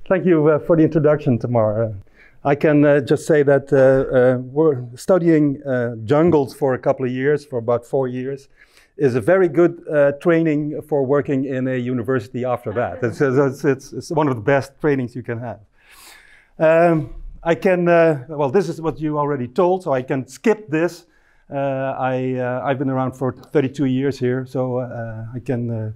Thank you for the introduction, Tamar. I can just say that we're studying jungles for a couple of years, for about 4 years, is a very good training for working in a university after that. It's one of the best trainings you can have. Well, this is what you already told, so I can skip this. I've been around for 32 years here, so I can,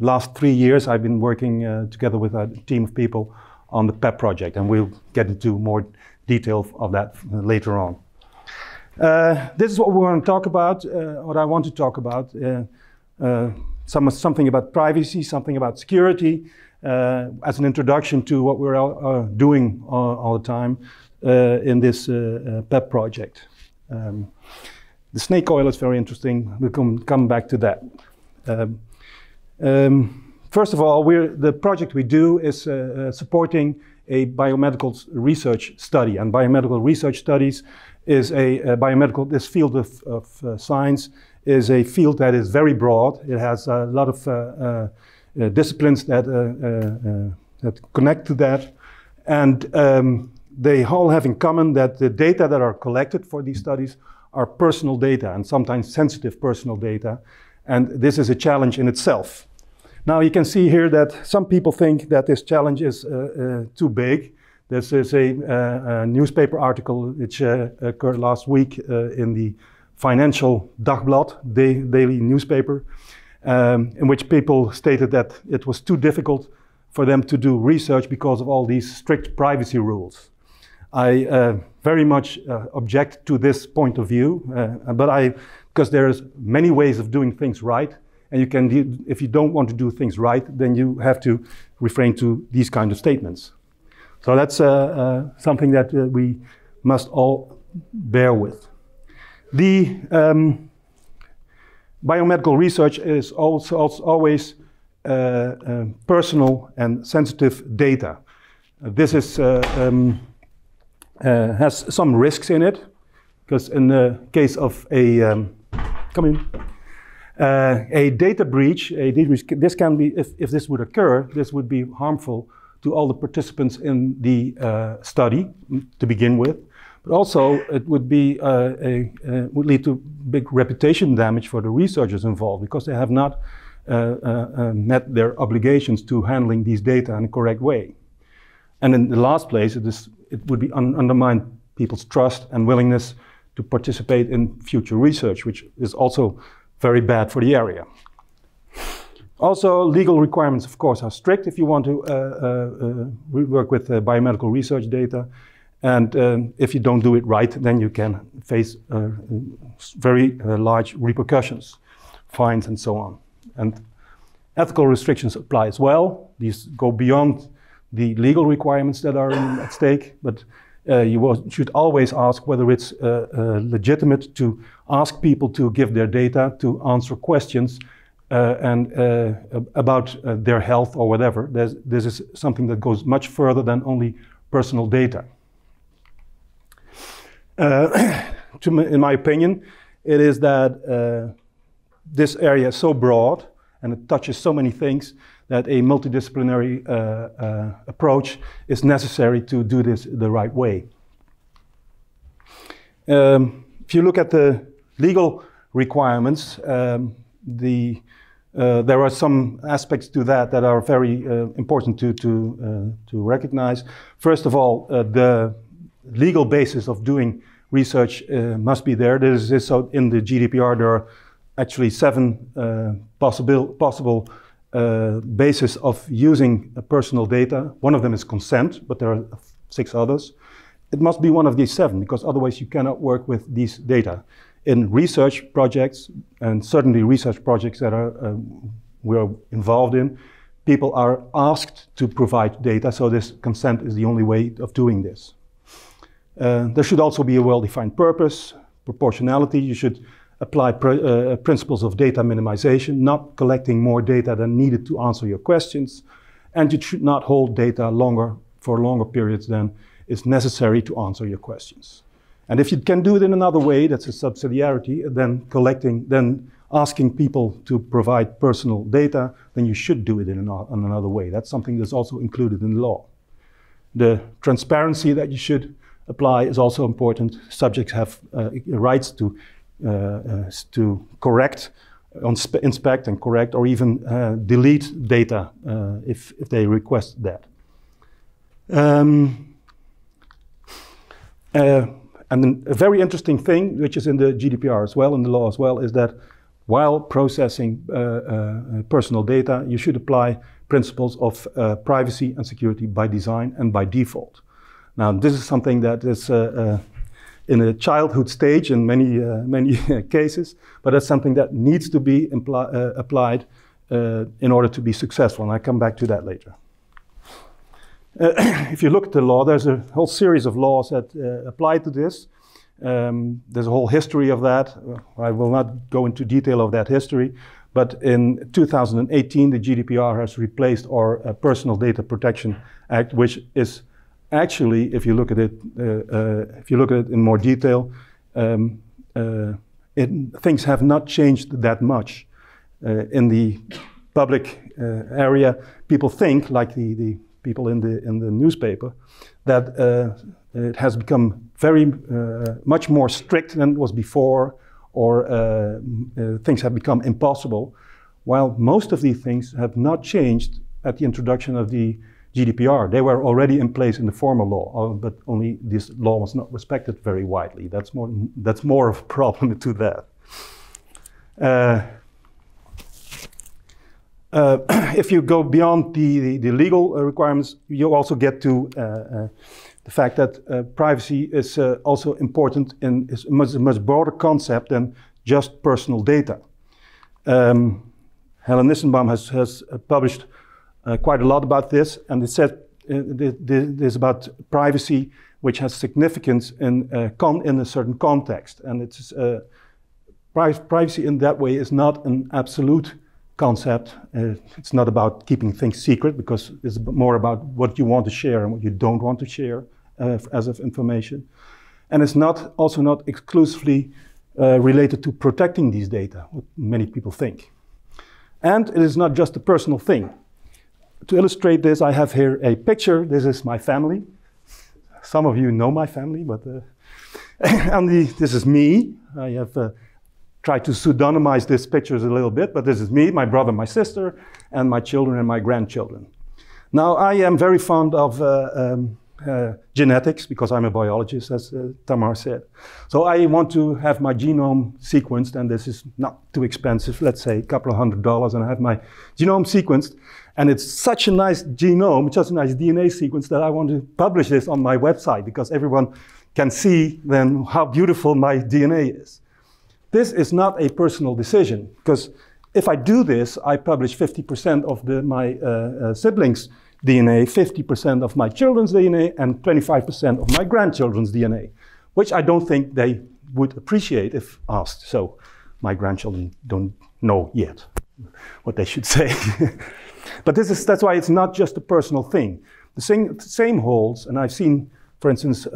last 3 years I've been working together with a team of people on the PEP project, and we'll get into more detail of that later on. This is what we want to talk about, what I want to talk about. Something about privacy, something about security, as an introduction to what we're doing all the time in this PEP project. The snake oil is very interesting. We'll come back to that. First of all, the project we do is supporting a biomedical research study, and biomedical research studies is this field of science is a field that is very broad. It has a lot of disciplines that connect to that, and they all have in common that the data that are collected for these studies are personal data, and sometimes sensitive personal data, and this is a challenge in itself. Now you can see here that some people think that this challenge is too big. This is a newspaper article which occurred last week in the Financial Dagblad, daily newspaper, in which people stated that it was too difficult for them to do research because of all these strict privacy rules. I very much object to this point of view, because there's many ways of doing things right. And you can, if you don't want to do things right, then you have to refrain to these kind of statements. So that's something that we must all bear with. The biomedical research is also always personal and sensitive data. This is, has some risks in it, because in the case of a a data breach, this can be, if this would occur, this would be harmful to all the participants in the study to begin with, but also it would be would lead to big reputation damage for the researchers involved, because they have not met their obligations to handling these data in a correct way. And in the last place, it would be undermine people's trust and willingness to participate in future research, which is also very bad for the area. Also, legal requirements, of course, are strict if you want to work with biomedical research data. And if you don't do it right, then you can face very large repercussions, fines and so on. And ethical restrictions apply as well. These go beyond the legal requirements that are at stake, but you should always ask whether it's legitimate to ask people to give their data, to answer questions about their health or whatever. This is something that goes much further than only personal data. In my opinion, it is that this area is so broad and it touches so many things that a multidisciplinary approach is necessary to do this the right way. If you look at the legal requirements, there are some aspects to that are very important to recognize. First of all, the legal basis of doing research must be there. So in the GDPR, there are actually 7 possible basis of using personal data. One of them is consent, but there are 6 others. It must be one of these 7, because otherwise you cannot work with these data. In research projects, and certainly research projects that we're involved in, people are asked to provide data, so this consent is the only way of doing this. There should also be a well-defined purpose, proportionality. You should apply principles of data minimization, not collecting more data than needed to answer your questions, and you should not hold data for longer periods than is necessary to answer your questions. And if you can do it in another way, that's a subsidiarity, then asking people to provide personal data, then you should do it in another way. That's something that's also included in the law. The transparency that you should apply is also important. Subjects have rights to correct, inspect and correct, or even delete data if they request that. And a very interesting thing, which is in the GDPR as well, in the law as well, is that while processing personal data, you should apply principles of privacy and security by design and by default. Now, this is something that is in a childhood stage in many cases, but that's something that needs to be applied in order to be successful, and I come back to that later. If you look at the law, there's a whole series of laws that apply to this. There's a whole history of that. I will not go into detail of that history, but in 2018, the GDPR has replaced our Personal Data Protection Act, which is actually, if you look at it, in more detail, things have not changed that much. In the public area, people think, like the people in the newspaper, that it has become very much more strict than it was before, or things have become impossible, while most of these things have not changed at the introduction of the GDPR. They were already in place in the former law, but only this law was not respected very widely. That's more of a problem to that. If you go beyond the legal requirements, you also get to the fact that privacy is also important and is a much broader concept than just personal data. Helen Nissenbaum has published quite a lot about this, and it said this about privacy, which has significance in a certain context, and it's privacy in that way is not an absolute concept. It's not about keeping things secret, because it's more about what you want to share and what you don't want to share as of information. And it's also not exclusively related to protecting these data, what many people think. And it is not just a personal thing. To illustrate this, I have here a picture. This is my family. Some of you know my family, but this is me. I have tried to pseudonymize these pictures a little bit, but this is me, my brother, my sister, and my children and my grandchildren. Now, I am very fond of genetics, because I'm a biologist, as Tamar said. So I want to have my genome sequenced, and this is not too expensive, let's say a couple of $100, and I have my genome sequenced, and it's such a nice genome, such a nice DNA sequence, that I want to publish this on my website, because everyone can see then how beautiful my DNA is. This is not a personal decision, because if I do this, I publish 50% of my siblings' DNA, 50% of my children's DNA, and 25% of my grandchildren's DNA, which I don't think they would appreciate if asked. So my grandchildren don't know yet what they should say. But that's why it's not just a personal thing. The same holds, and I've seen, for instance,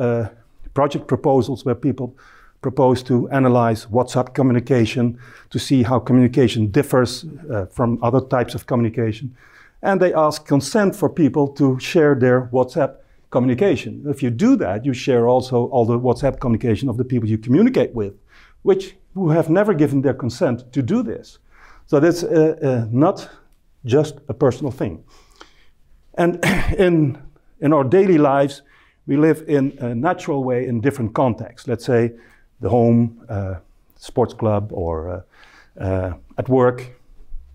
project proposals where people propose to analyze WhatsApp communication to see how communication differs from other types of communication. And they ask consent for people to share their WhatsApp communication. If you do that, you share also all the WhatsApp communication of the people you communicate with, who have never given their consent to do this. So that's not just a personal thing. And in our daily lives, we live in a natural way in different contexts. Let's say the home, sports club, or at work,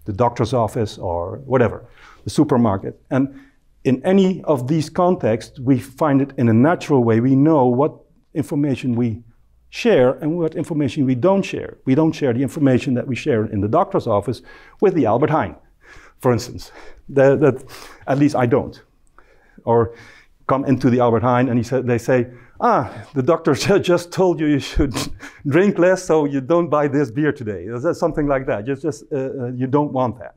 the doctor's office, or whatever, the supermarket. And in any of these contexts, we find it in a natural way. We know what information we share and what information we don't share. We don't share the information that we share in the doctor's office with the Albert Heijn, for instance. At least I don't. Or come into the Albert Heijn and they say, the doctor just told you should drink less, so you don't buy this beer today. Something like that. You don't want that.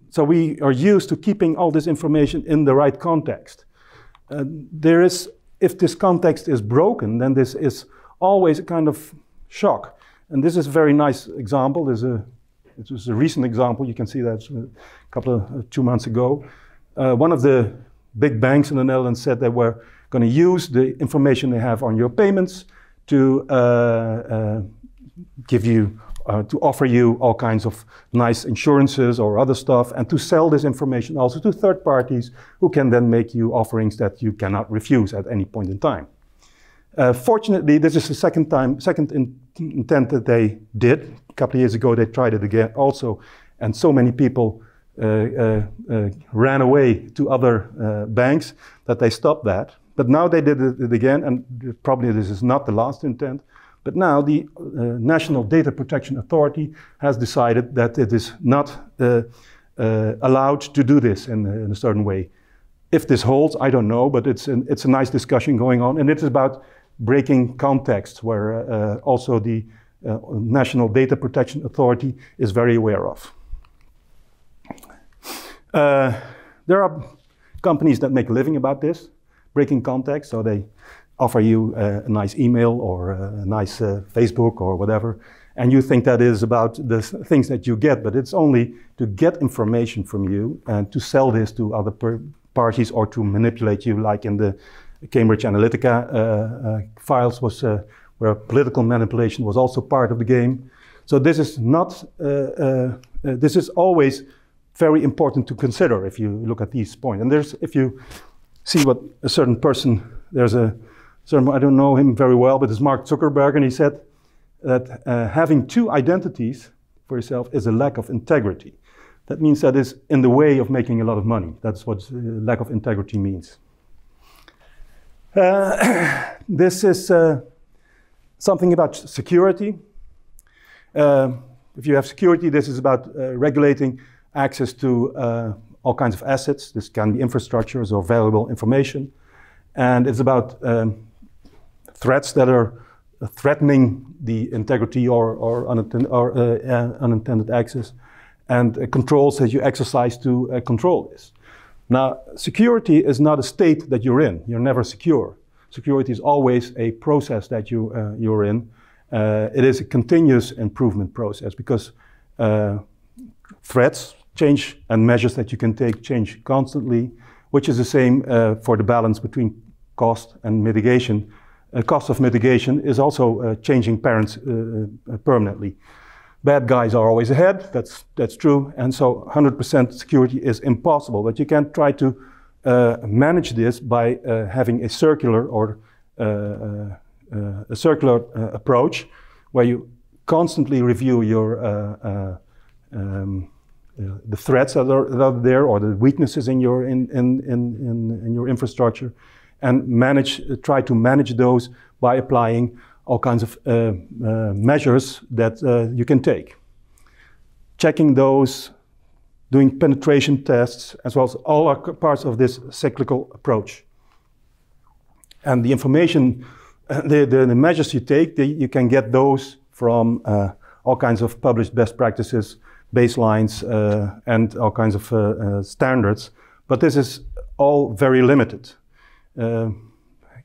So we are used to keeping all this information in the right context. If this context is broken, then this is always a kind of shock. And this is a very nice example. It was a recent example. You can see that a 2 months ago. One of the big banks in the Netherlands said they were going to use the information they have on your payments to to offer you all kinds of nice insurances or other stuff, and to sell this information also to third parties who can then make you offerings that you cannot refuse at any point in time. Fortunately, this is the second intent that they did. A couple of years ago, they tried it again also, and so many people ran away to other banks that they stopped that. But now they did it again, and probably this is not the last intent. But now the National Data Protection Authority has decided that it is not allowed to do this in a certain way. If this holds, I don't know, but it's a nice discussion going on, and it's about breaking context, where also the National Data Protection Authority is very aware of. There are companies that make a living about this, breaking context, so they offer you a nice email or a nice Facebook or whatever, and you think that is about the things that you get, but it's only to get information from you and to sell this to other parties or to manipulate you, like in the Cambridge Analytica files where political manipulation was also part of the game. So this is not, this is always very important to consider if you look at these points. And if you see what a certain person, there's a certain, I don't know him very well, but it's Mark Zuckerberg, and he said that having two identities for yourself is a lack of integrity. That means that is in the way of making a lot of money. That's what lack of integrity means. This is something about security. If you have security, this is about regulating access to all kinds of assets. This can be infrastructures or valuable information. And it's about threats that are threatening the integrity or unintended access, and controls that you exercise to control this. Now, security is not a state that you're in. You're never secure. Security is always a process that you're in. It is a continuous improvement process, because threats change and measures that you can take change constantly, which is the same for the balance between cost and mitigation. Cost of mitigation is also changing permanently. Bad guys are always ahead, that's true, and so 100% security is impossible. But you can try to manage this by having a circular or approach, where you constantly review your the threats that are there, or the weaknesses in your infrastructure, and try to manage those by applying all kinds of measures that you can take. Checking those, doing penetration tests, as well as all are parts of this cyclical approach. And the information, the measures you take, you can get those from all kinds of published best practices, baselines, and all kinds of standards. But this is all very limited.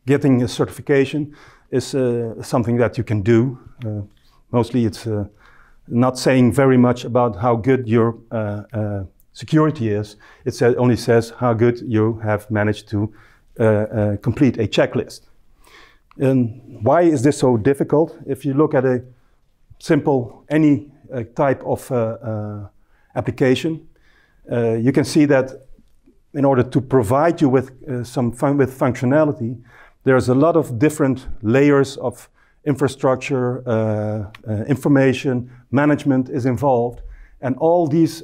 Getting a certification is something that you can do. Mostly it's not saying very much about how good your security is. It only says how good you have managed to complete a checklist. And why is this so difficult? If you look at a simple, any type of application, you can see that in order to provide you with with functionality, there's a lot of different layers of infrastructure, information, management is involved, and all these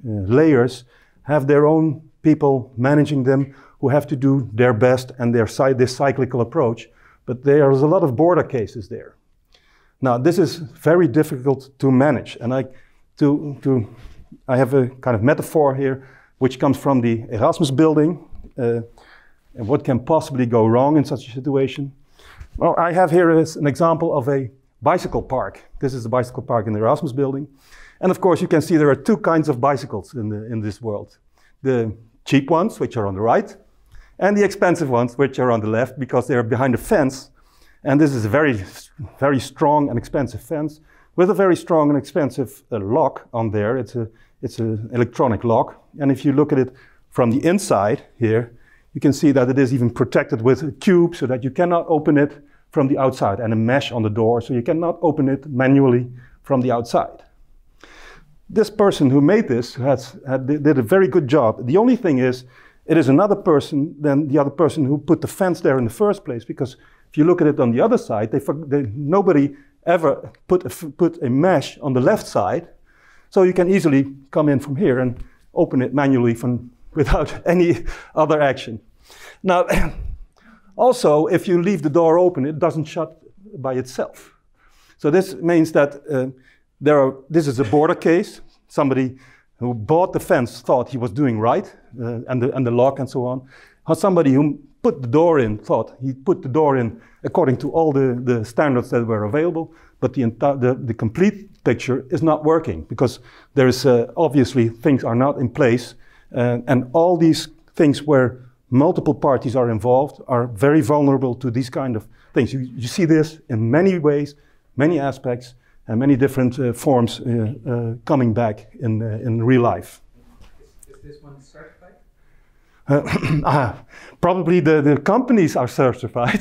layers have their own people managing them who have to do their best, and this cyclical approach, but there's a lot of border cases there. Now, this is very difficult to manage, and I have a kind of metaphor here, which comes from the Erasmus building, and what can possibly go wrong in such a situation. Well, I have here an example of a bicycle park. This is the bicycle park in the Erasmus building. And of course, you can see there are two kinds of bicycles in this world. The cheap ones, which are on the right, and the expensive ones, which are on the left, because they are behind a fence. And this is a very strong and expensive fence with a very strong and expensive lock on there. It's an electronic lock. And if you look at it from the inside here, you can see that it is even protected with a tube so that you cannot open it from the outside, and a mesh on the door so you cannot open it manually from the outside. This person who made this did a very good job. The only thing is, it is another person than the other person who put the fence there in the first place, because if you look at it on the other side, nobody ever put a mesh on the left side, so you can easily come in from here and open it manually without any other action. Now, also, if you leave the door open, it doesn't shut by itself. So this means that this is a border case. Somebody who bought the fence thought he was doing right, and the lock and so on. Or somebody who put the door in thought he put the door in according to all the standards that were available, but the complete picture is not working because there is obviously things are not in place, and all these things where multiple parties are involved are very vulnerable to these kind of things. You see this in many ways, many aspects, and many different forms coming back in real life. Is this one certified? Probably the companies are certified.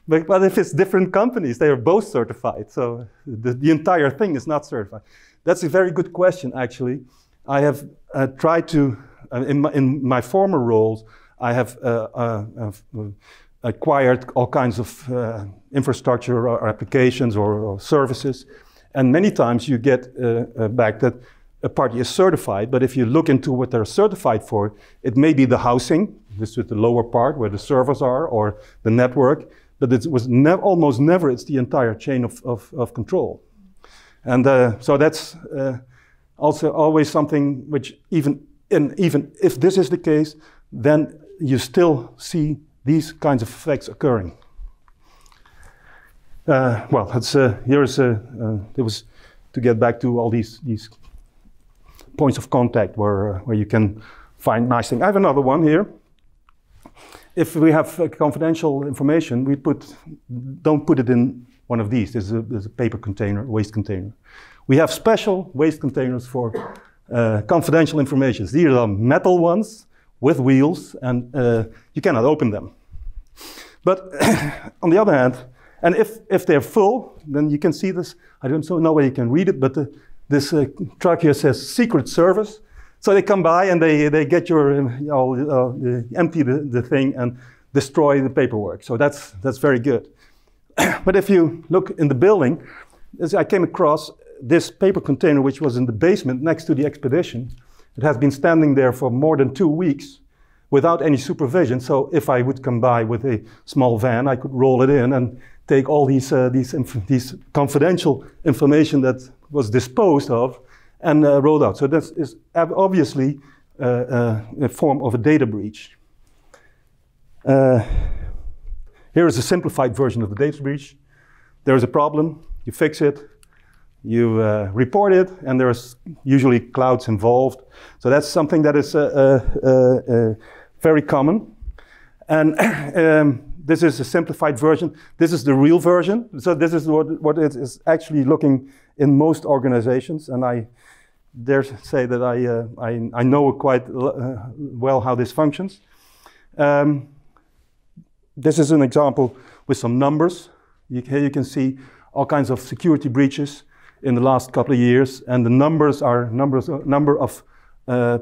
But if it's different companies, they are both certified. So the entire thing is not certified. That's a very good question, actually. I have tried to, in my former roles, I have acquired all kinds of infrastructure or applications or services. And many times you get back that a party is certified, but if you look into what they're certified for, it may be the housing, this is the lower part where the servers are, or the network, but it was almost never it's the entire chain of control. And so that's also always something which even if this is the case, then you still see these kinds of effects occurring. Well, it's, it was to get back to all these points of contact where you can find nice things. I have another one here. If we have confidential information, don't put it in one of these. There's a paper container, waste container. We have special waste containers for confidential information. These are metal ones with wheels, and you cannot open them. But on the other hand, and if they're full, then you can see this. I don't know where you can read it, but this truck here says secret service. So they come by and they get your, empty the thing and destroy the paperwork. So that's very good. But if you look in the building, I came across this paper container which was in the basement next to the expedition. It has been standing there for more than 2 weeks without any supervision. So if I would come by with a small van, I could roll it in and take all these confidential information that was disposed of and rolled out. So this is obviously a form of a data breach. Here is a simplified version of the data breach. There is a problem, you fix it, you report it, and there's usually clouds involved. So that's something that is very common. And this is a simplified version. This is the real version. So this is what it is actually looking in most organizations. And I dare say that I know quite well how this functions. This is an example with some numbers. Here you can see all kinds of security breaches in the last couple of years, and the numbers are number of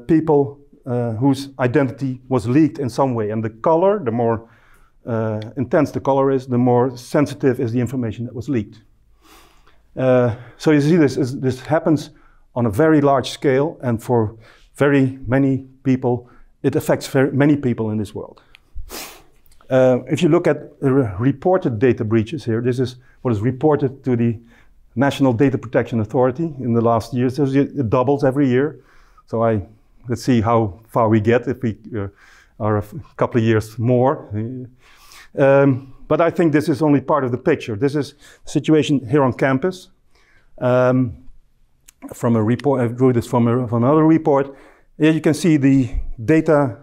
people whose identity was leaked in some way. And the color, the more intense the color is, the more sensitive is the information that was leaked. So you see this happens on a very large scale, and for very many people, it affects very many people in this world. If you look at reported data breaches here, this is what is reported to the National Data Protection Authority in the last years. It doubles every year. So let's see how far we get if we are a couple of years more. But I think this is only part of the picture. This is the situation here on campus. From a report, I drew this from another report. Here you can see the data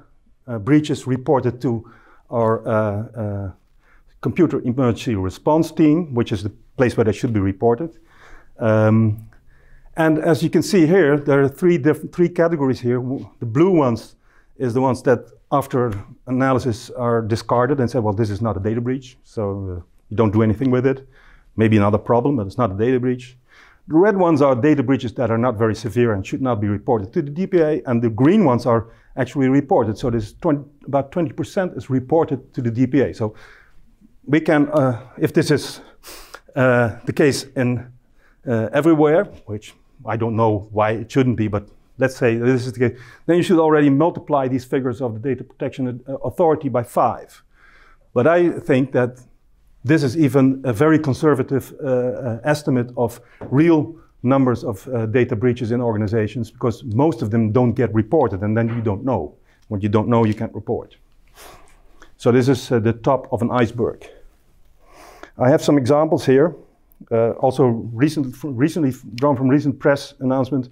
breaches reported to our computer emergency response team, which is the place where they should be reported. And as you can see here, there are three categories here. The blue ones is the ones that after analysis are discarded and say, well, this is not a data breach, so you don't do anything with it. Maybe another problem, but it's not a data breach. The red ones are data breaches that are not very severe and should not be reported to the DPA, and the green ones are actually reported. So there's about 20% is reported to the DPA. So we can, if this is the case in everywhere, which I don't know why it shouldn't be, but let's say this is the case, then you should already multiply these figures of the Data Protection Authority by 5. But I think that this is even a very conservative estimate of real numbers of data breaches in organizations, because most of them don't get reported, and then you don't know. What you don't know, you can't report. So this is the top of an iceberg. I have some examples here, also recently drawn from recent press announcements.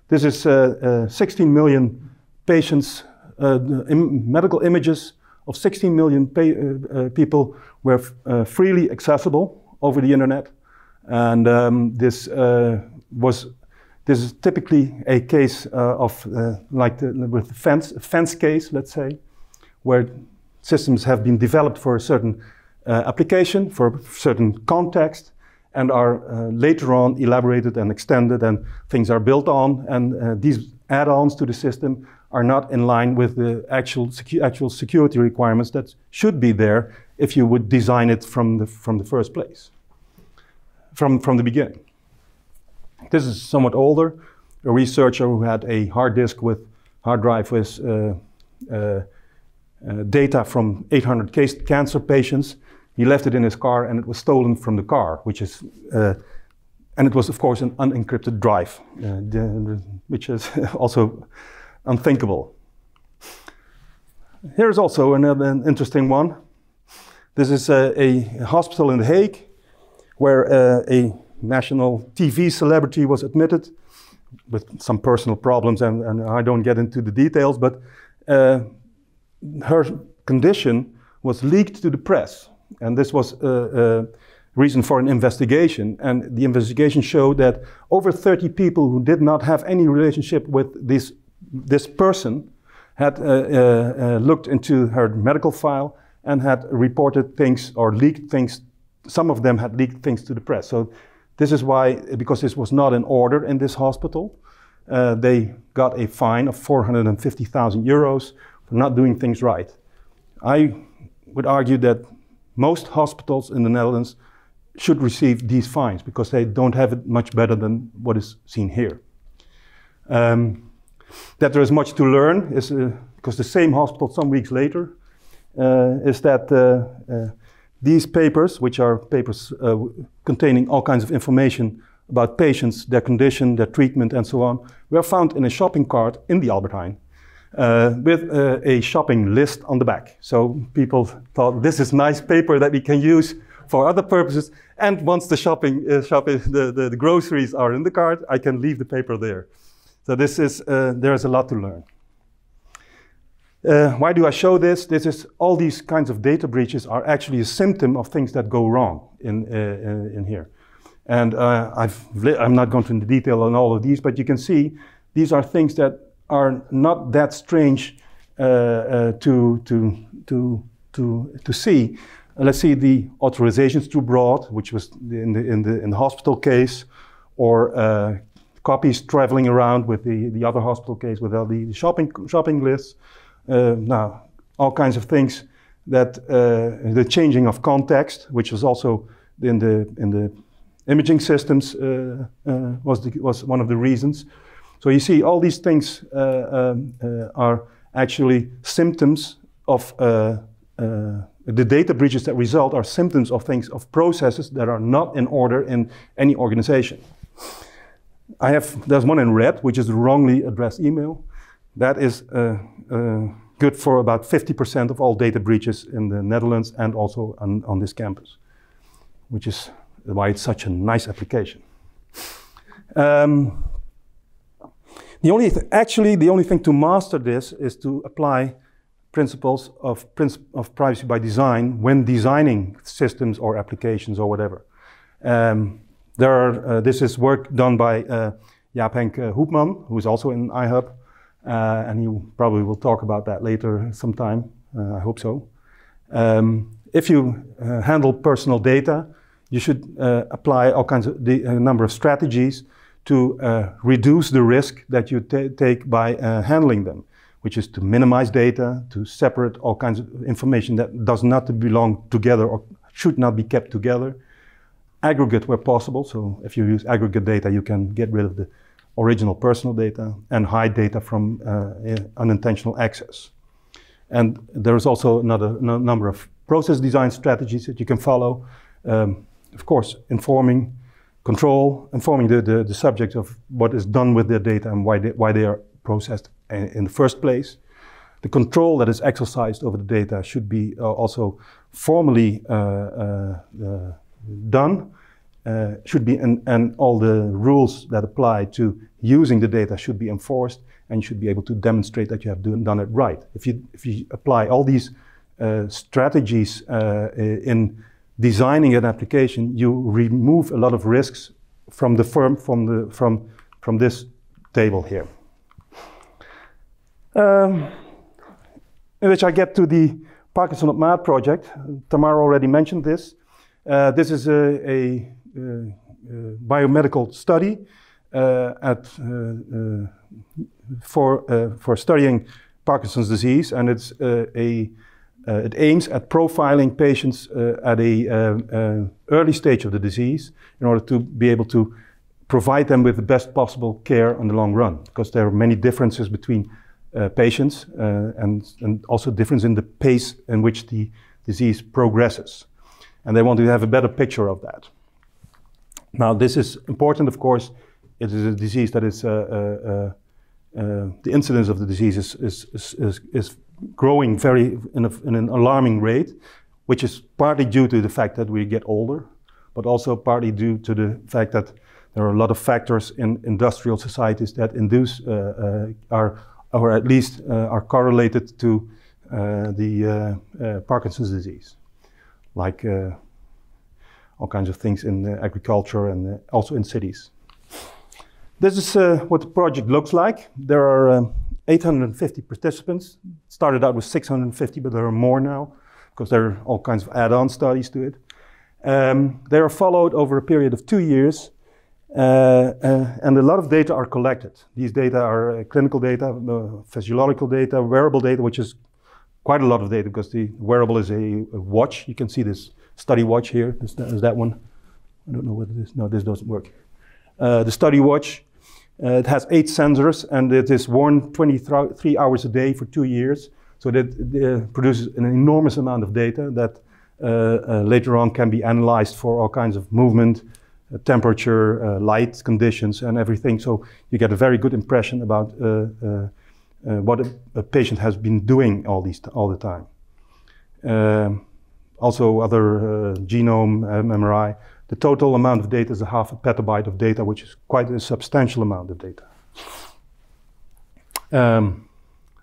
This is 16 million patients, medical images of 16 million people were freely accessible over the internet. And this is typically a case of with fence case, let's say, where systems have been developed for a certain application, for a certain context, and are later on elaborated and extended, and things are built on, and these add-ons to the system are not in line with the actual security requirements that should be there if you would design it from the first place, from the beginning. This is somewhat older. A researcher who had a hard drive with data from 800 cancer patients. He left it in his car, and it was stolen from the car, which is, and it was of course an unencrypted drive, which is also unthinkable. Here's also another interesting one. This is a hospital in The Hague, where a national TV celebrity was admitted with some personal problems, and I don't get into the details, but her condition was leaked to the press. And this was a reason for an investigation. And the investigation showed that over 30 people who did not have any relationship with this person had looked into her medical file and had reported things or leaked things. Some of them had leaked things to the press. So this is why, because this was not in order in this hospital, they got a fine of 450,000 euros for not doing things right. I would argue that most hospitals in the Netherlands should receive these fines because they don't have it much better than what is seen here. That there is much to learn is because the same hospital some weeks later is that these papers, which are papers containing all kinds of information about patients, their condition, their treatment, and so on, were found in a shopping cart in the Albert Heijn with a shopping list on the back. So people thought, this is nice paper that we can use for other purposes. And once the groceries are in the cart, I can leave the paper there. So this is, there is a lot to learn. Why do I show this? This is all these kinds of data breaches are actually a symptom of things that go wrong in here. And I'm not going into detail on all of these, but you can see these are things that are not that strange to see. Let's see the authorizations too broad, which was in the hospital case, or copies traveling around with the other hospital case with all the shopping lists. Now, all kinds of things that the changing of context, which was also in the imaging systems, was one of the reasons. So you see, all these things are actually symptoms of the data breaches that result are symptoms of things, of processes that are not in order in any organization. There's one in red, which is the wrongly addressed email. That is good for about 50% of all data breaches in the Netherlands and also on this campus, which is why it's such a nice application. The only thing to master this is to apply principles of privacy by design when designing systems or applications or whatever. This is work done by Jaap Henk Hoepman, who is also in iHub, and he probably will talk about that later sometime. I hope so. If you handle personal data, you should apply all kinds of a number of strategies to reduce the risk that you take by handling them, which is to minimize data, to separate all kinds of information that does not belong together or should not be kept together, aggregate where possible. So if you use aggregate data, you can get rid of the original personal data and hide data from unintentional access. And there is also another number of process design strategies that you can follow. Of course, informing the subject of what is done with their data and why they are processed in the first place. The control that is exercised over the data should be also formally done. And all the rules that apply to using the data should be enforced, and you should be able to demonstrate that you have done it right. If you apply all these strategies in designing an application, you remove a lot of risks from the firm from this table here. In which I get to the Parkinson op maat project. Tamara already mentioned this. This is a biomedical study for studying Parkinson's disease, and it aims at profiling patients at a early stage of the disease in order to be able to provide them with the best possible care in the long run, because there are many differences between patients and also difference in the pace in which the disease progresses. And they want to have a better picture of that. Now, this is important, of course. It is a disease that is, the incidence of the disease is growing in an alarming rate, which is partly due to the fact that we get older, but also partly due to the fact that there are a lot of factors in industrial societies that induce, or at least are correlated to the Parkinson's disease, like all kinds of things in agriculture and also in cities. This is what the project looks like. There are 850 participants. It started out with 650, but there are more now, because there are all kinds of add-on studies to it. They are followed over a period of 2 years, and a lot of data are collected. These data are clinical data, physiological data, wearable data, which is quite a lot of data, because the wearable is a watch. You can see this study watch here. Is that one? I don't know what it is. No, this doesn't work. The study watch, it has 8 sensors, and it is worn 23 hours a day for 2 years. So that it produces an enormous amount of data that later on can be analyzed for all kinds of movement, temperature, light conditions, and everything. So you get a very good impression about what a patient has been doing all the time. Also other genome, MRI. The total amount of data is 0.5 petabyte of data, which is quite a substantial amount of data.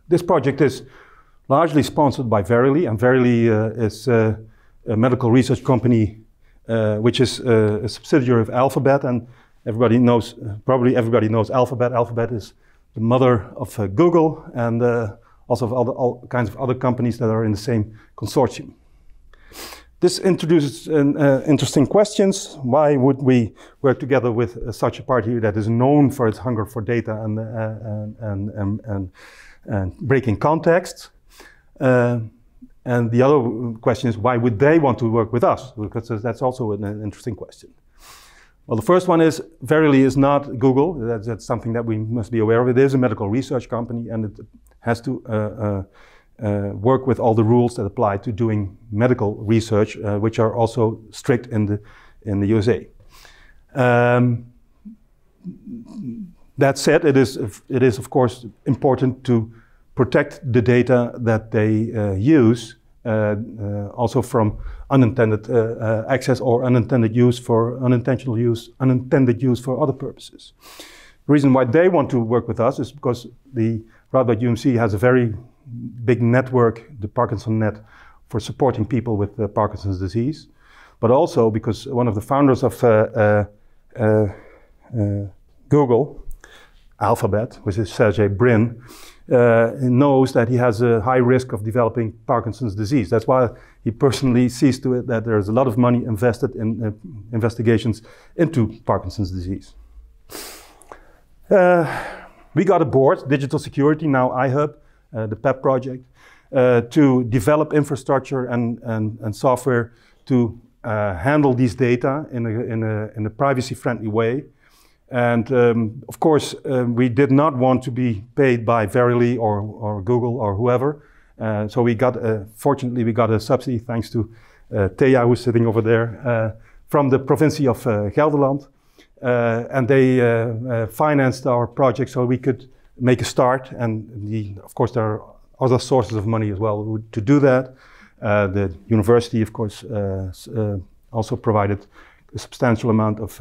This project is largely sponsored by Verily, and Verily is a medical research company which is a subsidiary of Alphabet, and everybody knows, probably everybody knows Alphabet. Alphabet is the mother of Google, and also of all kinds of other companies that are in the same consortium. This introduces interesting questions. Why would we work together with such a party that is known for its hunger for data and breaking context? And the other question is, why would they want to work with us? Because that's also an interesting question. Well, the first one is, Verily is not Google. That's something that we must be aware of. It is a medical research company, and it has to work with all the rules that apply to doing medical research, which are also strict in the USA. That said, it is of course important to protect the data that they use, also from unintended access or unintended use for unintended use for other purposes. The reason why they want to work with us is because the Radboud UMC has a very big network, the Parkinson Net, for supporting people with Parkinson's disease, but also because one of the founders of Google, Alphabet, which is Sergey Brin, knows that he has a high risk of developing Parkinson's disease. That's why he personally sees to it that there's a lot of money invested in investigations into Parkinson's disease. We got a board, Digital Security, now iHub, the PEP project, to develop infrastructure and software to handle these data in a privacy-friendly way. And of course, we did not want to be paid by Verily or Google or whoever. So we got, fortunately, we got a subsidy thanks to Thea, who's sitting over there, from the provincie of Gelderland. And they financed our project so we could make a start. And of course, there are other sources of money as well to do that. The university, of course, also provided a substantial amount of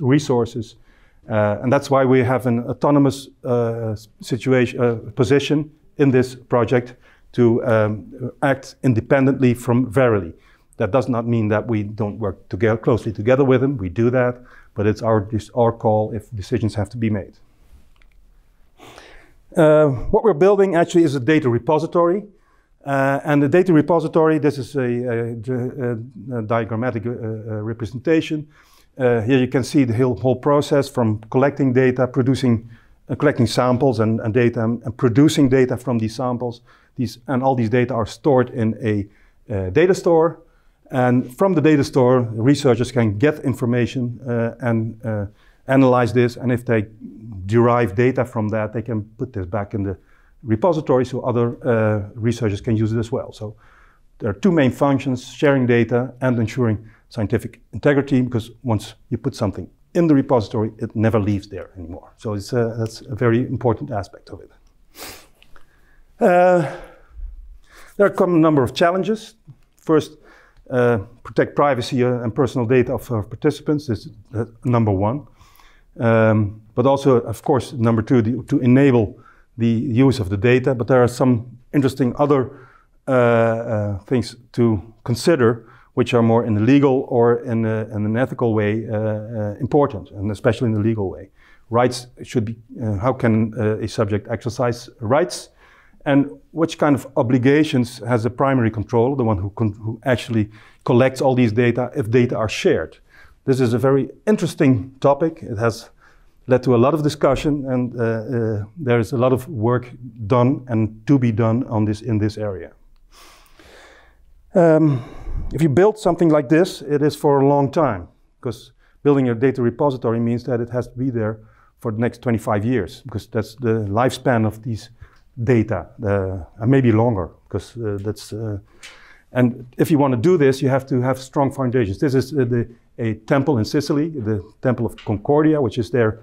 resources. And that's why we have an autonomous position in this project to act independently from Verily. That does not mean that we don't work closely together with them. We do that, but it's our call if decisions have to be made. What we're building actually is a data repository. And the data repository, this is a diagrammatic representation. Here you can see the whole process from collecting data, collecting samples and data, and producing data from these samples. And all these data are stored in a data store. And from the data store, researchers can get information and analyze this. And if they derive data from that, they can put this back in the repository so other researchers can use it as well. So there are two main functions: sharing data and ensuring scientific integrity, because once you put something in the repository, it never leaves there anymore. So that's a very important aspect of it. There are a number of challenges. First, protect privacy and personal data of participants. This is number one. But also, of course, number two, to enable the use of the data. But there are some interesting other things to consider, which are more in the legal or in an ethical way important, and especially in the legal way. Rights should be, how can a subject exercise rights? And which kind of obligations has the primary controller, the one who actually collects all these data, if data are shared? This is a very interesting topic. It has led to a lot of discussion, and there is a lot of work done and to be done on this in this area. If you build something like this, it is for a long time, because building a data repository means that it has to be there for the next 25 years, because that's the lifespan of these data, and maybe longer, because and if you want to do this, you have to have strong foundations. This is a temple in Sicily, the Temple of Concordia, which is there,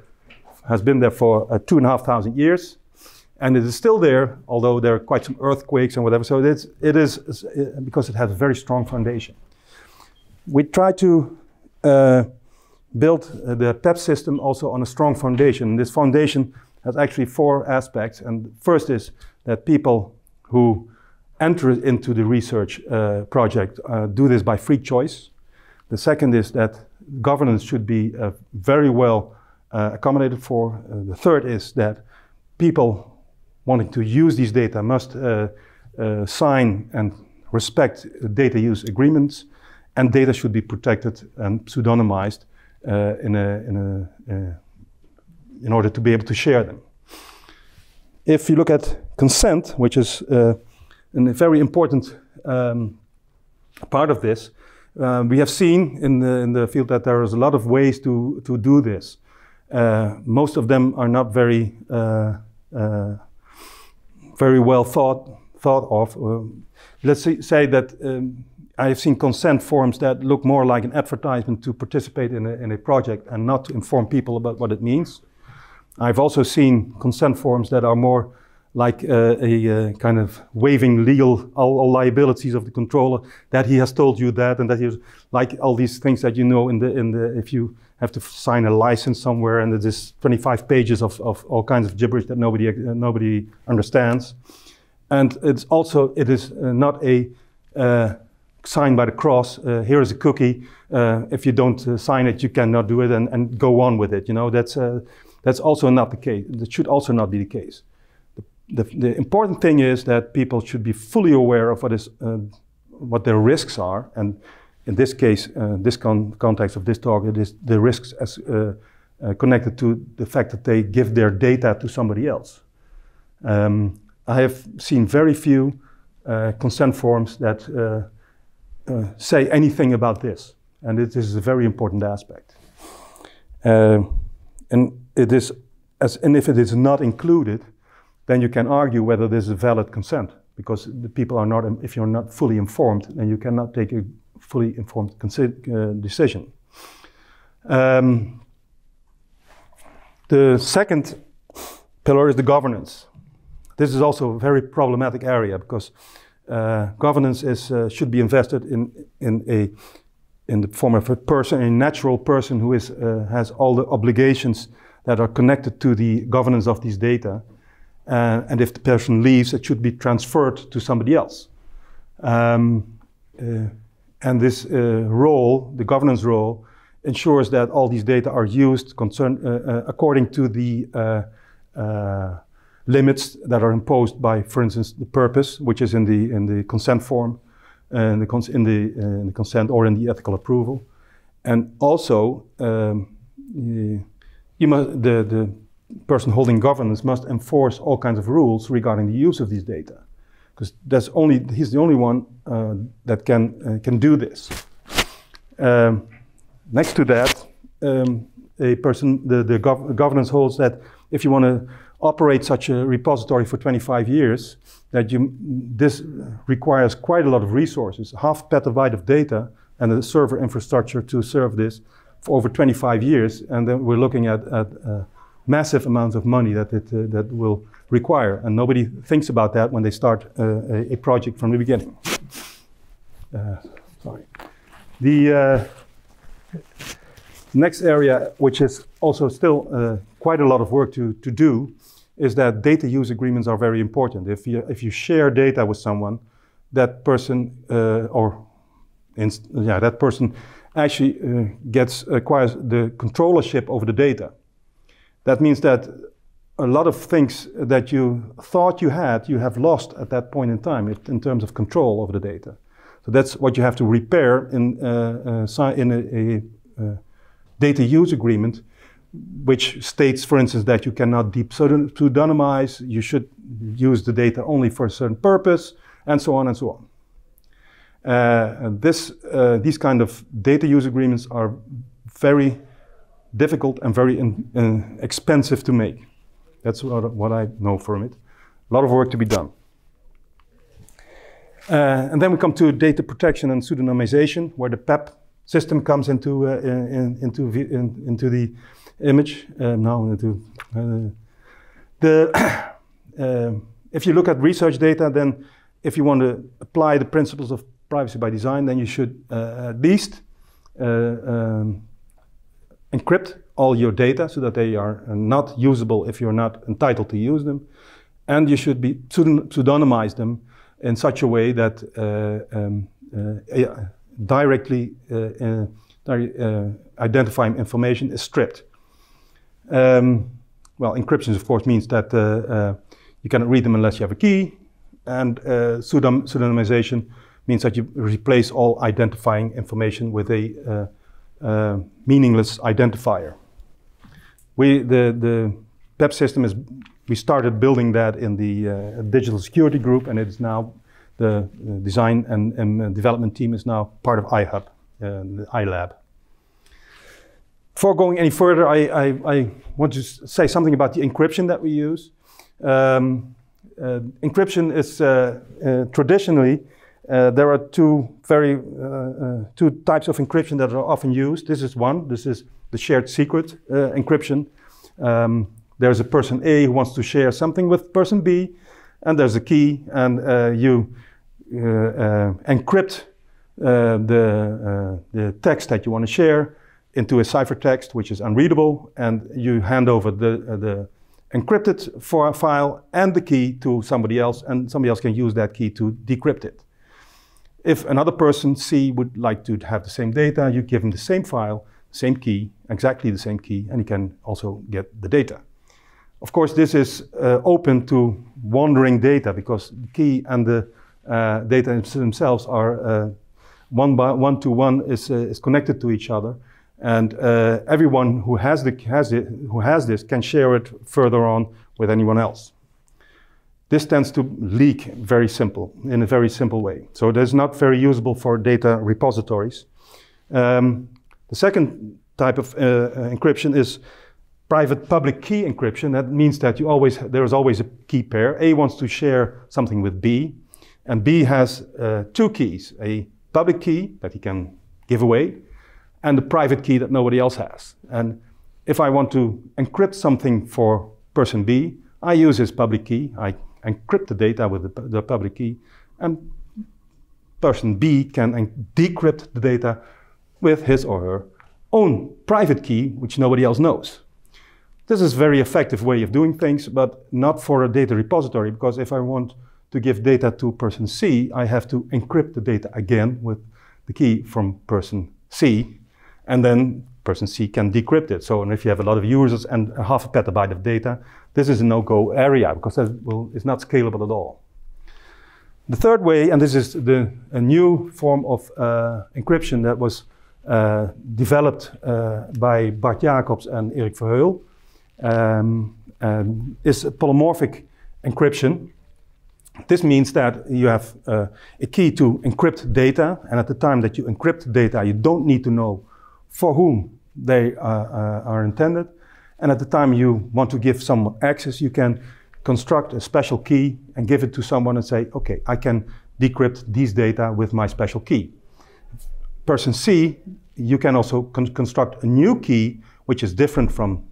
has been there for 2,500 years, and it is still there, although there are quite some earthquakes and whatever. So it is because it has a very strong foundation. We try to build the PEP system also on a strong foundation. This foundation has actually 4 aspects, and first is that people who enter into the research project do this by free choice. The second is that governance should be very well accommodated for. The third is that people wanting to use these data must sign and respect data use agreements, and data should be protected and pseudonymized in order to be able to share them. If you look at consent, which is a very important part of this, we have seen in the field that there is a lot of ways to do this. Most of them are not very well thought of. Let's say that I have seen consent forms that look more like an advertisement to participate in a project and not to inform people about what it means. I've also seen consent forms that are more like a kind of waiving all liabilities of the controller, that he has told you that, and that he like all these things that you know if you have to sign a license somewhere, and it is 25 pages of all kinds of gibberish that nobody understands. And it is not a sign by the cross. Here is a cookie. If you don't sign it, you cannot do it, and go on with it. You know, that's also not the case. That should also not be the case. The important thing is that people should be fully aware of what their risks are, and in this case, this context of this talk, it is the risks as connected to the fact that they give their data to somebody else. I have seen very few consent forms that say anything about this, and it is a very important aspect. And if it is not included, then you can argue whether this is valid consent, because the people are not. If you're not fully informed, then you cannot take a fully informed decision. The second pillar is the governance. This is also a very problematic area, because governance should be invested in the form of a person, a natural person who has all the obligations that are connected to the governance of these data. And if the person leaves, it should be transferred to somebody else. And this role, the governance role, ensures that all these data are used according to the limits that are imposed by, for instance, the purpose, which is in the consent form, in the consent or in the ethical approval. And also, the person holding governance must enforce all kinds of rules regarding the use of these data, because he's the only one that can do this. Next to that, the governance holds that if you want to operate such a repository for 25 years, this requires quite a lot of resources, 0.5 petabyte of data and a server infrastructure to serve this for over 25 years, and then we're looking at massive amounts of money that will require, and nobody thinks about that when they start a project from the beginning. Sorry. The next area, which is also still quite a lot of work to do, is that data use agreements are very important. If you share data with someone, that person that person actually acquires the controllership over the data. That means that a lot of things that you thought you have lost at that point in time in terms of control over the data. So that's what you have to repair in a data use agreement, which states, for instance, that you cannot pseudonymize, you should use the data only for a certain purpose, and so on and so on. These kind of data use agreements are very difficult and very expensive to make. That's what I know from it. A lot of work to be done. And then we come to data protection and pseudonymization, where the PEP system comes into the image. If you look at research data, then if you want to apply the principles of privacy by design, then you should at least encrypt all your data so that they are not usable if you're not entitled to use them. And you should pseudonymize them in such a way that directly identifying information is stripped. Well, encryption, of course, means that you cannot read them unless you have a key, and pseudonymization means that you replace all identifying information with a meaningless identifier. The PEP system we started building that in the digital security group, and it is now the design and development team is now part of iHub, the iLab. Before going any further, I want to say something about the encryption that we use. Encryption is traditionally, there are two types of encryption that are often used. This is one. This is the shared secret encryption. There's a person A who wants to share something with person B, and there's a key, and you encrypt the text that you want to share into a ciphertext, which is unreadable, and you hand over encrypted for a file and the key to somebody else, and somebody else can use that key to decrypt it. If another person, C, would like to have the same data, you give him the same file, same key, exactly the same key, and he can also get the data. Of course, this is open to wandering data, because the key and the data themselves are one to one is connected to each other, and everyone who has this can share it further on with anyone else. This tends to leak in a very simple way. So it is not very usable for data repositories. The second type of encryption is private public key encryption. That means that there is always a key pair. A wants to share something with B, and B has two keys, a public key that he can give away, and a private key that nobody else has. And if I want to encrypt something for person B, I use his public key. I encrypt the data with the public key, and person B can decrypt the data with his or her own private key, which nobody else knows. This is a very effective way of doing things, but not for a data repository, because if I want to give data to person C, I have to encrypt the data again with the key from person C, and then person C can decrypt it. So, and if you have a lot of users and a half a petabyte of data, this is a no-go area, because it's not scalable at all. The third way, and this is a new form of encryption that was developed by Bart Jacobs and Erik Verheul, is polymorphic encryption. This means that you have a key to encrypt data, and at the time that you encrypt data, you don't need to know for whom they are intended. And at the time you want to give someone access, you can construct a special key and give it to someone and say, okay, I can decrypt these data with my special key. Person C, you can also construct a new key, which is different from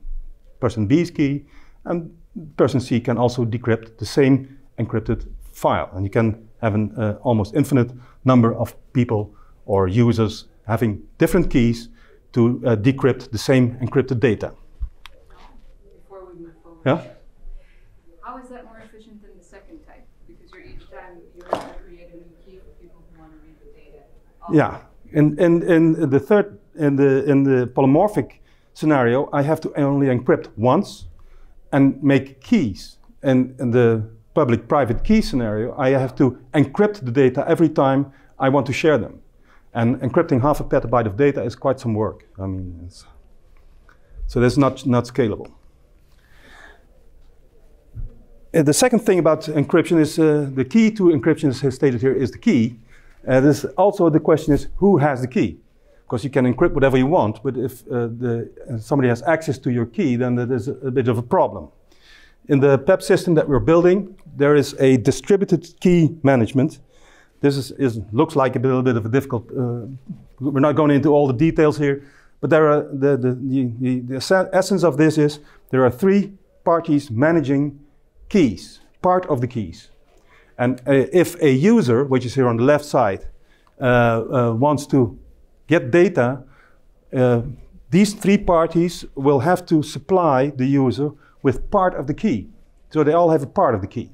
person B's key, and person C can also decrypt the same encrypted file. And you can have an almost infinite number of people or users having different keys to decrypt the same encrypted data. Before we move forward, yeah? How is that more efficient than the second type? Because each time you have to create a new key for people who want to read the data. Yeah, in the polymorphic scenario, I have to only encrypt once and make keys. And in the public-private key scenario, I have to encrypt the data every time I want to share them. And encrypting half a petabyte of data is quite some work. I mean, so that's not scalable. The second thing about encryption is the key to encryption, as stated here, is the key. This also the question is who has the key? Because you can encrypt whatever you want, but if somebody has access to your key, then that is a bit of a problem. In the PEP system that we're building, there is a distributed key management. This looks like a little bit of a difficult, we're not going into all the details here, but there are the essence of this is there are three parties managing keys, part of the keys. And if a user, which is here on the left side, wants to get data, these three parties will have to supply the user with part of the key. So they all have a part of the key.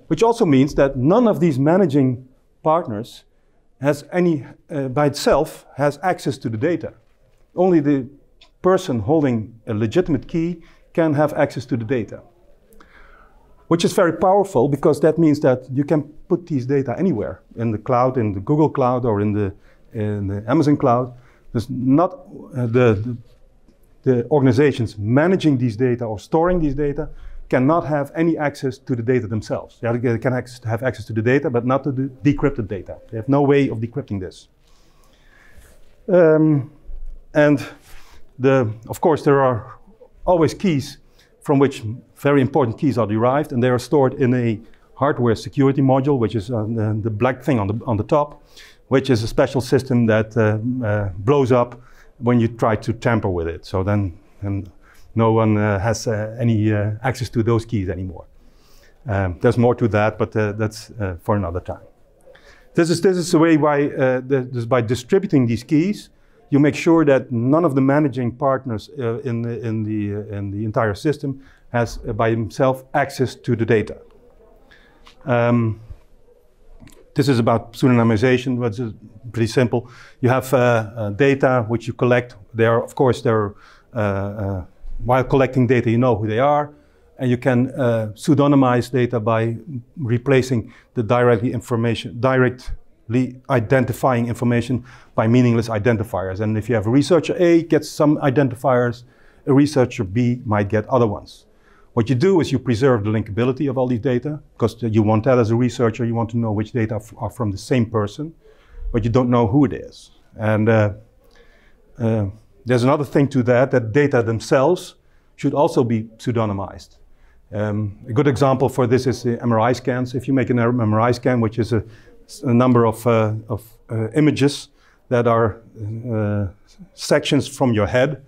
Which also means that none of these managing partners has any, by itself, has access to the data. Only the person holding a legitimate key can have access to the data. Which is very powerful, because that means that you can put these data anywhere, in the cloud, in the Google Cloud, or in the Amazon Cloud. There's not the organizations managing these data or storing these data cannot have any access to the data themselves. They can have access to the data, but not to the decrypted data. They have no way of decrypting this. And of course, there are always keys from which very important keys are derived, and they are stored in a hardware security module, which is the black thing on the top, which is a special system that blows up when you try to tamper with it. So then no one has any access to those keys anymore. There's more to that, but that's for another time. This is the way why, by distributing these keys, you make sure that none of the managing partners in the entire system has by himself access to the data. This is about pseudonymization, which is pretty simple. You have data which you collect. Of course, while collecting data, you know who they are, and you can pseudonymize data by replacing the directly identifying information by meaningless identifiers. And if you have a researcher A gets some identifiers, a researcher B might get other ones. What you do is you preserve the linkability of all these data, because you want that as a researcher, you want to know which data are from the same person, but you don't know who it is. And there's another thing to that data themselves should also be pseudonymized. A good example for this is the MRI scans. If you make an MRI scan, which is a number of images that are sections from your head,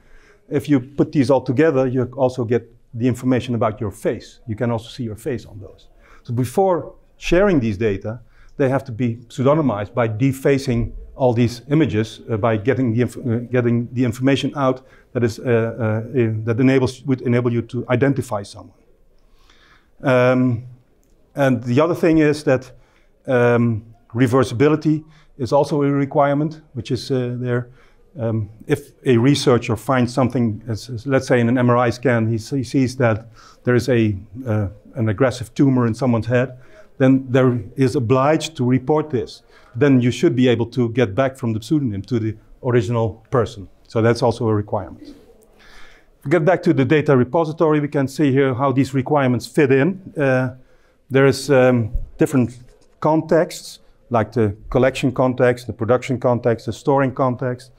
if you put these all together, you also get the information about your face. You can also see your face on those. So before sharing these data, they have to be pseudonymized by defacing all these images, by getting the information out that is would enable you to identify someone. And the other thing is that reversibility is also a requirement, which is there. If a researcher finds something, let's say in an MRI scan, he sees that there is an aggressive tumor in someone's head, then there is obliged to report this. Then you should be able to get back from the pseudonym to the original person. So that's also a requirement. If we get back to the data repository, we can see here how these requirements fit in. There is different contexts, like the collection context, the production context, the storing context,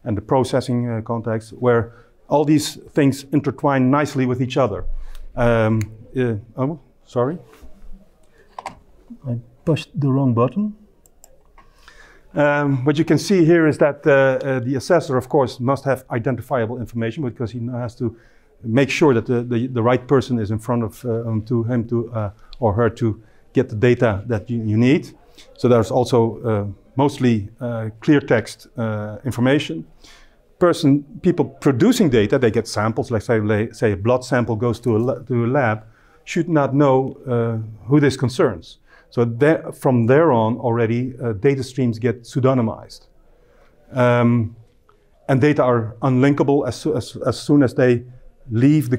and the processing context, where all these things intertwine nicely with each other. Oh, sorry. I pushed the wrong button. What you can see here is that the assessor, of course, must have identifiable information, because he has to make sure that the right person is in front of to him or her to get the data that you need. So there's also mostly clear text information. People producing data, they get samples, like say a blood sample goes to a lab, should not know who this concerns. So from there on already data streams get pseudonymized. And data are unlinkable as soon as they leave the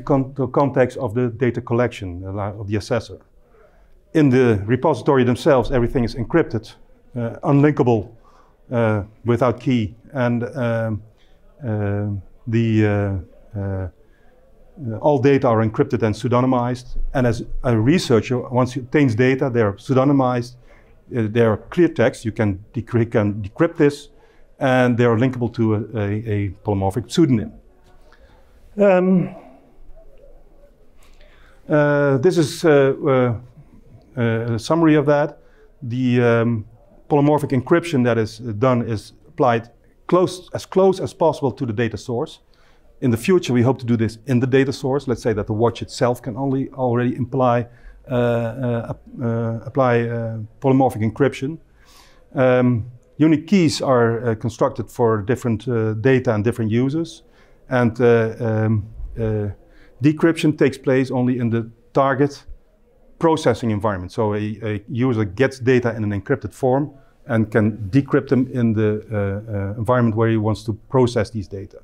context of the data collection of the assessor. In the repository themselves, everything is encrypted, unlinkable without key, and all data are encrypted and pseudonymized. And as a researcher, once you obtain data, they are pseudonymized. They are clear text. You can decrypt this, and they are linkable to a polymorphic pseudonym. This is a summary of that. The polymorphic encryption that is done is applied as close as possible to the data source. In the future, we hope to do this in the data source. Let's say that the watch itself can already apply polymorphic encryption. Unique keys are constructed for different data and different users. And decryption takes place only in the target processing environment. So a user gets data in an encrypted form and can decrypt them in the environment where he wants to process these data.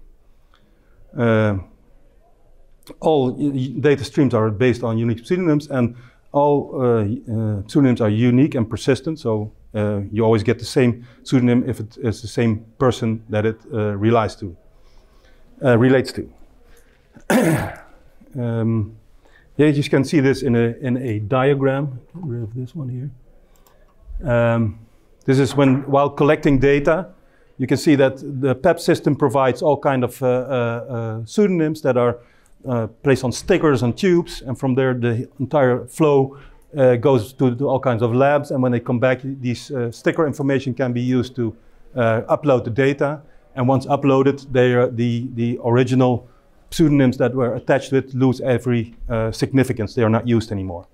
All data streams are based on unique pseudonyms, and all pseudonyms are unique and persistent. So you always get the same pseudonym if it is the same person that it relates to. Yeah, you can see this in a diagram. Get rid of this one here. This is while collecting data, you can see that the PEP system provides all kind of pseudonyms that are placed on stickers and tubes, and from there the entire flow goes to all kinds of labs, and when they come back, these sticker information can be used to upload the data, and once uploaded, the original pseudonyms that were attached to it lose every significance. They are not used anymore.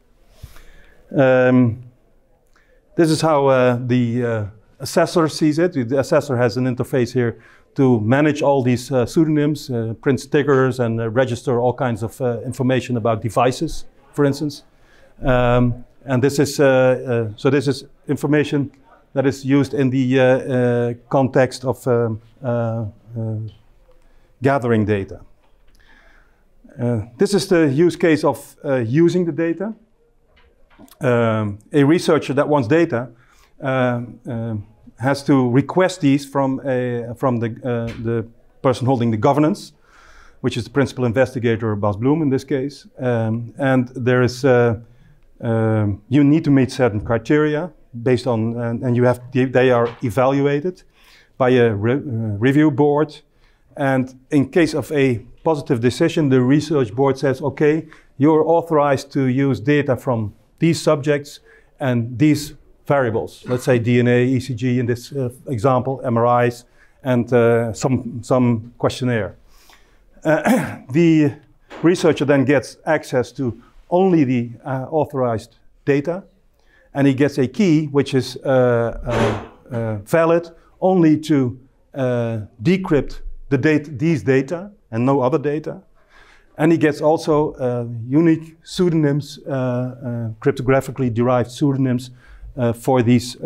This is how the assessor sees it. The assessor has an interface here to manage all these pseudonyms, print stickers, and register all kinds of information about devices, for instance. And this is so this is information that is used in the context of gathering data. This is the use case of using the data. A researcher that wants data has to request these from the person holding the governance, which is the principal investigator, Bas Bloem in this case. And there is you need to meet certain criteria based on, and you have they are evaluated by a review board. And in case of a positive decision, the research board says, okay, you're authorized to use data from these subjects and these variables. Let's say DNA, ECG in this example, MRIs, and some questionnaire. The researcher then gets access to only the authorized data, and he gets a key which is valid only to decrypt these data and no other data. And he gets also unique pseudonyms, cryptographically derived pseudonyms for these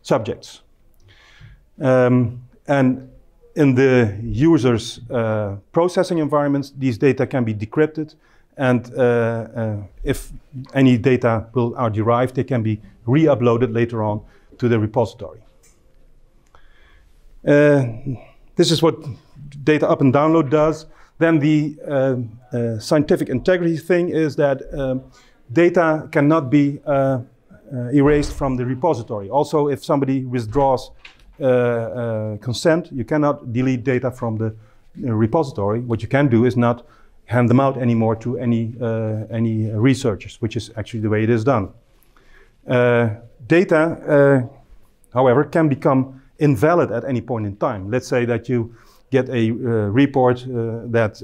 subjects. And in the user's processing environments, these data can be decrypted, and if any data are derived, they can be re-uploaded later on to the repository. This is what data up and download does. Then the scientific integrity thing is that data cannot be erased from the repository. Also, if somebody withdraws consent, you cannot delete data from the repository. What you can do is not hand them out anymore to any researchers, which is actually the way it is done. Data, however, can become invalid at any point in time. Let's say that you get a report that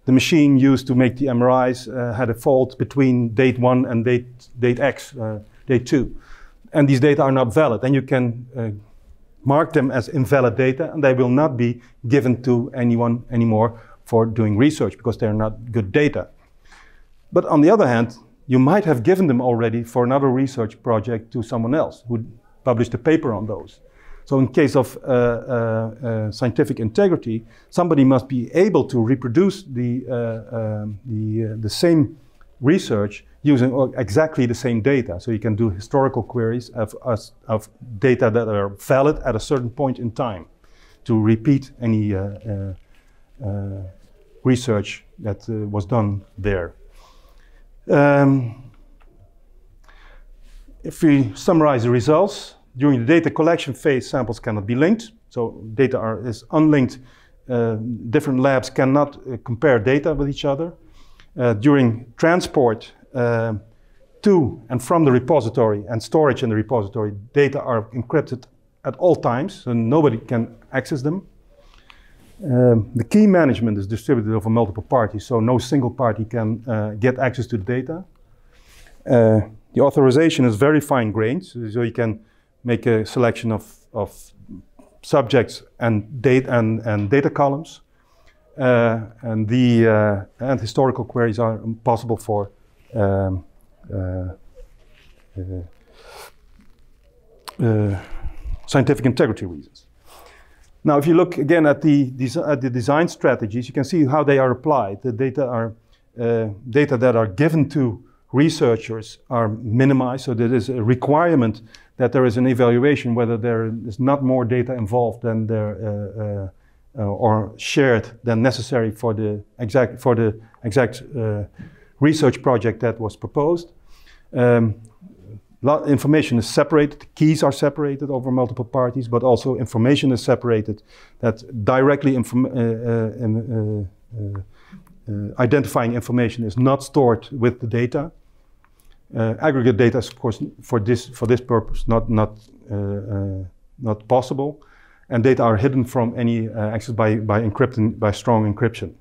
the machine used to make the MRIs had a fault between date 1 and date X, date 2. And these data are not valid. And you can mark them as invalid data, and they will not be given to anyone anymore for doing research because they're not good data. But on the other hand, you might have given them already for another research project to someone else who published a paper on those. So in case of scientific integrity, somebody must be able to reproduce the same research using exactly the same data. So you can do historical queries of data that are valid at a certain point in time to repeat any research that was done there. If we summarize the results, during the data collection phase, samples cannot be linked. So data is unlinked. Different labs cannot compare data with each other. During transport to and from the repository and storage in the repository, data are encrypted at all times, so nobody can access them. The key management is distributed over multiple parties, so no single party can get access to the data. The authorization is very fine-grained, so you can make a selection of subjects and data columns. And historical queries are possible for scientific integrity reasons. Now, if you look again at the design strategies, you can see how they are applied. The data that are given to researchers are minimized, so there is a requirement that there is an evaluation whether there is not more data involved than there or shared than necessary for the exact research project that was proposed. Information is separated, keys are separated over multiple parties, but also information is separated that directly identifying information is not stored with the data. Aggregate data is, of course, for this purpose not possible, and data are hidden from any access by strong encryption.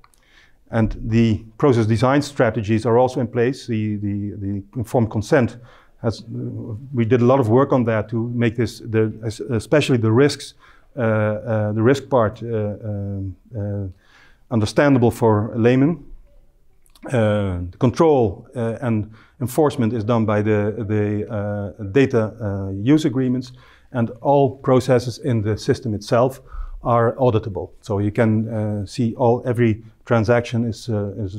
And the process design strategies are also in place. The informed consent we did a lot of work on that to make this, especially the risks the risk part understandable for a layman. The control and enforcement is done by the data use agreements, and all processes in the system itself are auditable. So you can see every transaction is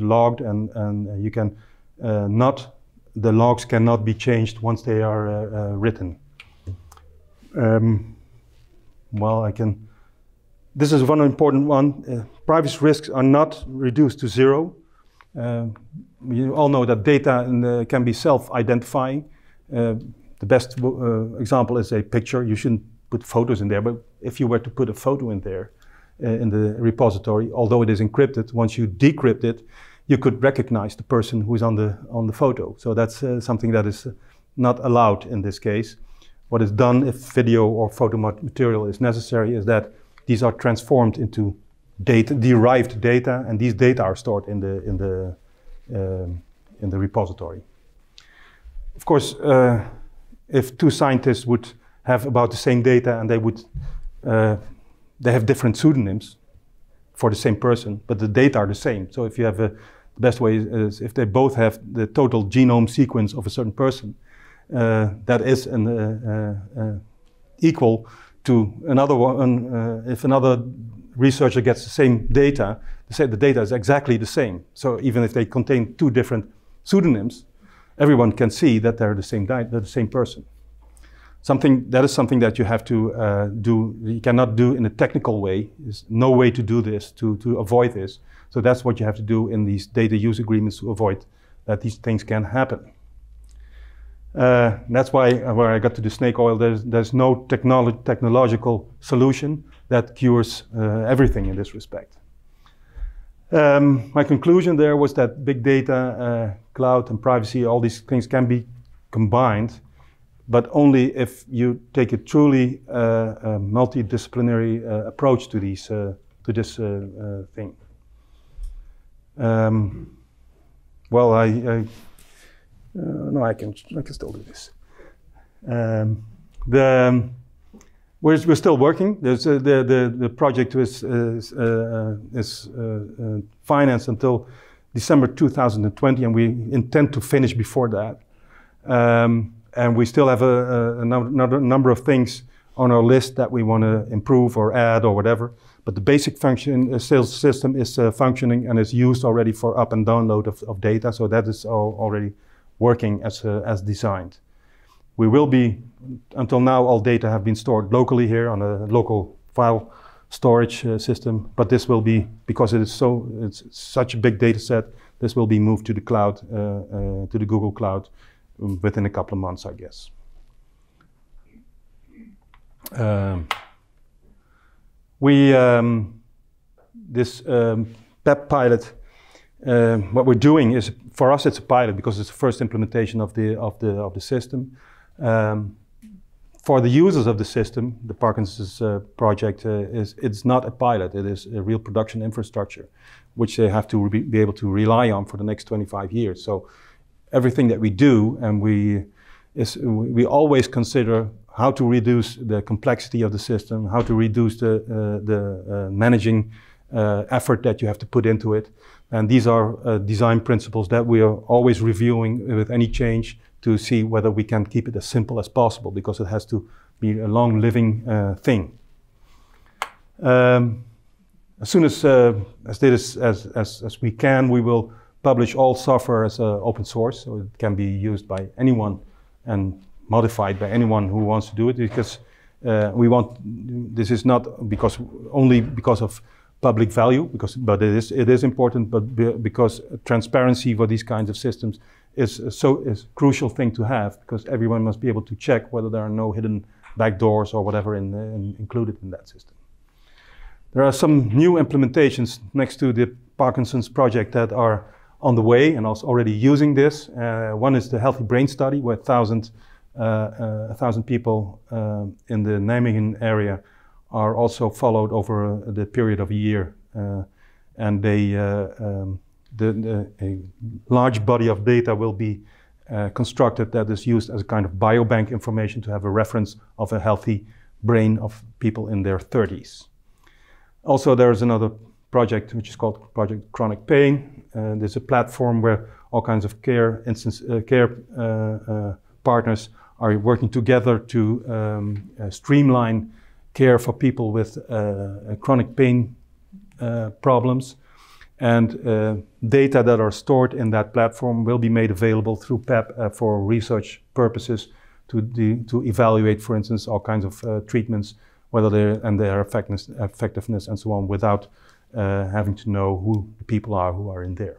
logged, and you can the logs cannot be changed once they are written. This is one important one. Privacy risks are not reduced to zero. You all know that data can be self-identifying. The best example is a picture. You shouldn't put photos in there, but if you were to put a photo in there in the repository, although it is encrypted, once you decrypt it, you could recognize the person who is on the photo. So that's something that is not allowed in this case. What is done if video or photo material is necessary is that these are transformed into derived data, and these data are stored in the repository. Of course, if two scientists would have about the same data and they have different pseudonyms for the same person, but the data are the same. So if you have the best way is if they both have the total genome sequence of a certain person, that is equal to another one. If another researcher gets the same data, the data is exactly the same. So even if they contain two different pseudonyms, everyone can see that they're the same person. That is something that you have to do. You cannot do in a technical way. There's no way to do this to avoid this. So that's what you have to do in these data use agreements to avoid that these things can happen. That's why where I got to the snake oil, there's no technological solution that cures everything in this respect. My conclusion there was that big data, cloud and privacy, all these things can be combined, but only if you take a truly multidisciplinary approach to this thing. No, I can still do this. We're still working. The project is financed until December 2020, and we intend to finish before that. And we still have a number of things on our list that we want to improve or add or whatever. But the basic sales system is functioning and is used already for up and download of data. So that is already working as designed. We will be, until now, all data have been stored locally here on a local file storage system. But this will be, because it's such a big data set, this will be moved to the cloud, to the Google Cloud, within a couple of months, I guess. This PEP pilot, what we're doing is, for us, it's a pilot because it's the first implementation of the system. For the users of the system, the Parkinson's project it's not a pilot. It is a real production infrastructure, which they have to be able to rely on for the next 25 years. So everything that we do, and we always consider how to reduce the complexity of the system, how to reduce the managing effort that you have to put into it. And these are design principles that we are always reviewing with any change to see whether we can keep it as simple as possible, because it has to be a long-living thing. As soon as we can, we will publish all software as open source, so it can be used by anyone and modified by anyone who wants to do it, because this is not only because of public value, but it is important, but because transparency for these kinds of systems is a crucial thing to have, because everyone must be able to check whether there are no hidden backdoors or whatever included in that system. There are some new implementations next to the Parkinson's project that are on the way and also already using this. One is the Healthy Brain Study, where 1,000 people in the Nijmegen area are also followed over the period of a year, and a large body of data will be constructed that is used as a kind of biobank information to have a reference of a healthy brain of people in their 30s. Also, there's another project which is called Project Chronic Pain. There's a platform where all kinds of care partners are working together to streamline care for people with chronic pain problems. And data that are stored in that platform will be made available through PEP for research purposes to evaluate, for instance, all kinds of treatments, whether their effectiveness and so on, without having to know who the people are who are in there,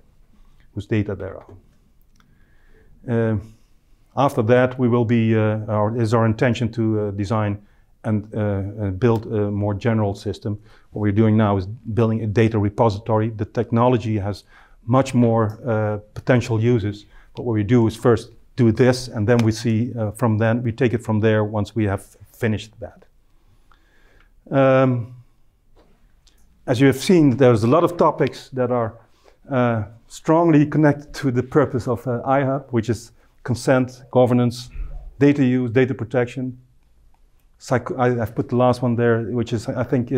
whose data there are. After that, we will be, is our intention to design and build a more general system. What we're doing now is building a data repository. The technology has much more potential uses, but what we do is first do this, and then we see we take it from there once we have finished that. As you have seen, there's a lot of topics that are strongly connected to the purpose of iHub, which is consent, governance, data use, data protection. I've put the last one there, which is, I think,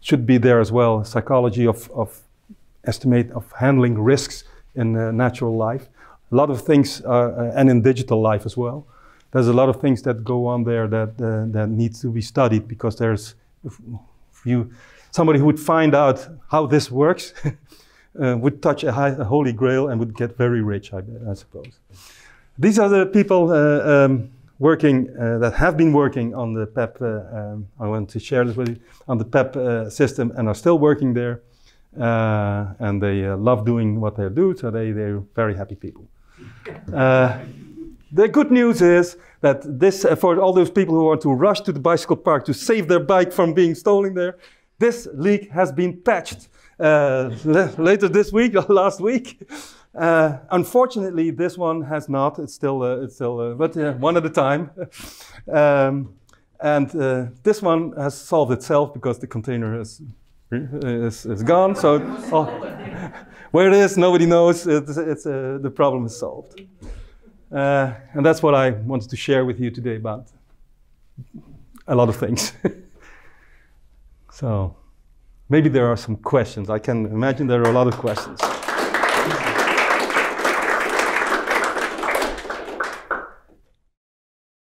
should be there as well. Psychology of handling risks in natural life. A lot of things, and in digital life as well. There's a lot of things that go on there that need to be studied, because there's somebody who would find out how this works would touch a holy grail and would get very rich, I suppose. These are the people working that have been working on the PEP. I want to share this with you, on the PEP system, and are still working there. And they love doing what they do, so they're very happy people. The good news is that this, for all those people who want to rush to the bicycle park to save their bike from being stolen there, this leak has been patched later this week or last week. Unfortunately, this one has not. It's still, but one at a time. This one has solved itself because the container is gone. So where it is, nobody knows. The problem is solved. And that's what I wanted to share with you today about a lot of things. So maybe there are some questions. I can imagine there are a lot of questions.